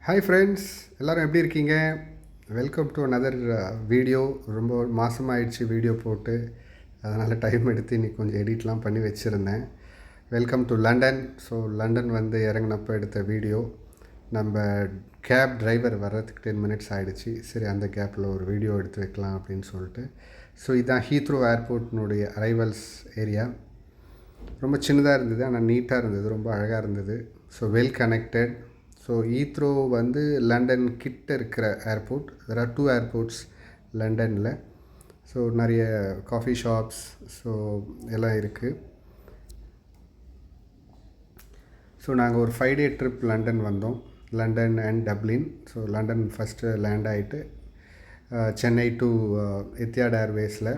Hi friends, எல்லோரும் எப்படி இருக்கீங்க? Welcome to another video. ரொம்ப மாதமாகிடுச்சு வீடியோ போட்டு, அதனால் டைம் எடுத்து இன்றைக்கி கொஞ்சம் எடிட்லாம் பண்ணி வச்சுருந்தேன். Welcome to London. So London வந்து இறங்கினப்போ எடுத்த வீடியோ. நம்ம கேப் டிரைவர் வர்றதுக்கு 10 மினிட்ஸ் ஆகிடுச்சு. சரி, அந்த கேப்பில் ஒரு வீடியோ எடுத்து வைக்கலாம் அப்படின்னு சொல்லிட்டு. ஸோ இதுதான் ஹீத்ரோ ஏர்போர்ட்னுடைய அரைவல்ஸ் ஏரியா. ரொம்ப சின்னதாக இருந்தது, ஆனால் நீட்டாக இருந்தது, ரொம்ப அழகாக இருந்தது. So well connected. So Heathrow வந்து லண்டன் கிட்ட இருக்கிற ஏர்போர்ட். தெர் ஆர் 2 ஏர்போர்ட்ஸ் லண்டனில். ஸோ நிறைய காஃபி ஷாப்ஸ் எல்லாம் இருக்குது. ஸோ நாங்கள் ஒரு 5 டே ட்ரிப் லண்டன் வந்தோம். London and Dublin. So London first land ஆகிட்டு சென்னை டு எத்தியாட் ஏர்வேஸில்.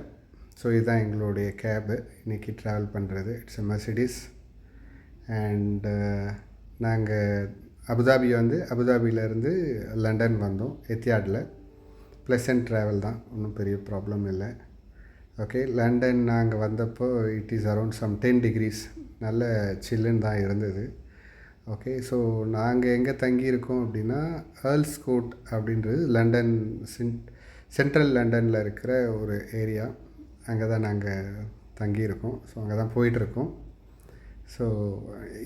ஸோ இதுதான் எங்களுடைய கேபு இன்றைக்கி ட்ராவல் பண்ணுறது. It's a Mercedes. அண்ட் நாங்கள் அபுதாபியிலேருந்து லண்டன் வந்தோம் எத்தியாடில். ப்ளசன்ட் ட்ராவல் தான், ஒன்றும் பெரிய ப்ராப்ளம் இல்லை. ஓகே, லண்டன் நாங்கள் வந்தப்போ it is around some 10 degrees. நல்ல சில்லுன்னு தான் இருந்தது. ஓகே, ஸோ நாங்கள் எங்கே தங்கியிருக்கோம் அப்படின்னா ஏர்ல்ஸ் கோர்ட் அப்படின்றது லண்டன் சென்ட்ரல் லண்டனில் இருக்கிற ஒரு ஏரியா. அங்கே தான் நாங்கள் தங்கியிருக்கோம். ஸோ அங்கே தான் போயிட்டுருக்கோம். ஸோ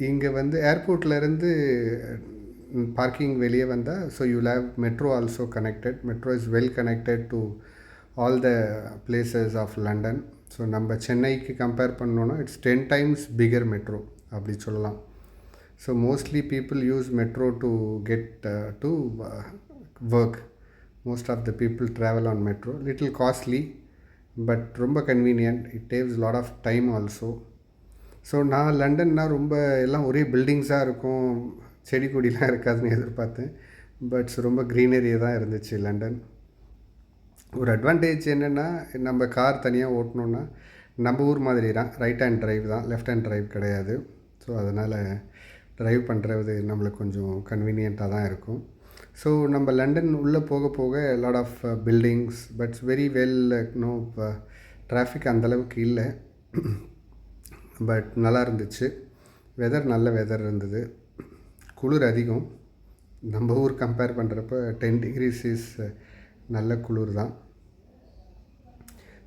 இங்கே வந்து ஏர்போர்ட்லேருந்து பார்க்கிங் வெளியே வந்தால் so you will have metro also connected. Metro is well connected to all the places of London. So நம்ம சென்னைக்கு கம்பேர் பண்ணோன்னா இட்ஸ் 10 times பிகர் மெட்ரோ அப்படி சொல்லலாம். So mostly people use metro to get to work. Most of the people travel on metro. Little costly but ரொம்ப convenient. It saves lot of time also. So நான் லண்டன்னால் ரொம்ப எல்லாம் ஒரே பில்டிங்ஸாக இருக்கும், செடி கொடிலாம் இருக்காதுன்னு எதிர்பார்த்தேன். பட்ஸ் ரொம்ப க்ரீனரியாக தான் இருந்துச்சு லண்டன். ஒரு அட்வான்டேஜ் என்னென்னா, நம்ம கார் தனியாக ஓட்டணுன்னா நம்ம ஊர் மாதிரி தான், ரைட் ஹேண்ட் ட்ரைவ் தான், லெஃப்ட் ஹேண்ட் ட்ரைவ் கிடையாது. ஸோ அதனால் ட்ரைவ் பண்ணுறது நம்மளுக்கு கொஞ்சம் கன்வீனியண்ட்டாக தான் இருக்கும். ஸோ நம்ம லண்டன் உள்ளே போக போக lot of buildings, buts very well no traffic அந்தளவுக்கு இல்லை. பட் நல்லா இருந்துச்சு. வெதர் நல்ல வெதர் இருந்தது. குளிர் அதிகம். நம்ம ஊர் கம்பேர் பண்ணுறப்ப 10 டிகிரிஸ் இஸ் நல்ல குளிர் தான்.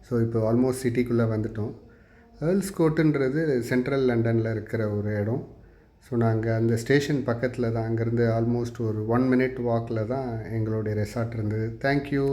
ஸோ இப்போ ஆல்மோஸ்ட் சிட்டிக்குள்ளே வந்துட்டோம். ஏர்ல்ஸ் கோர்ட்டுன்றது சென்ட்ரல் லண்டனில் இருக்கிற ஒரு இடம். ஸோ நாங்கள் அந்த ஸ்டேஷன் பக்கத்தில் தான், அங்கேருந்து ஆல்மோஸ்ட் ஒரு 1 minute வாக்கில் தான் எங்களுடைய ரெசார்ட் இருந்தது. தேங்க்யூ.